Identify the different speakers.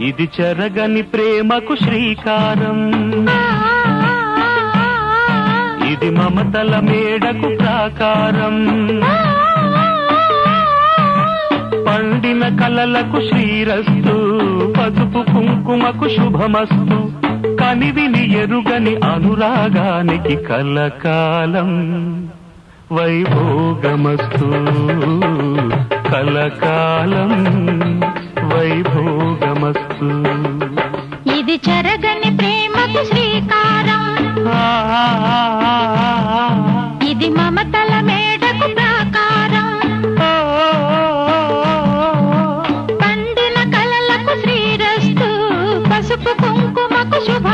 Speaker 1: ఇది చెరగని ప్రేమకు శ్రీకారం, ఇది మమతల మేడకు ప్రాకారం, పండిన కలలకు శ్రీరస్తు, పసుపు కుంకుమకు శుభమస్తు, కనివిని ఎరుగని అనురాగానికి కలకాలం వైభోగమస్తు, కలకాలం వైభోగమస్తు.
Speaker 2: ఇది చెరగని ప్రేమకు శ్రీకారం, ఇది మమతల మేడకు ప్రాకారం, పండిన కలలకు శ్రీరస్తు, పసుపు కుంకుమకు శుభ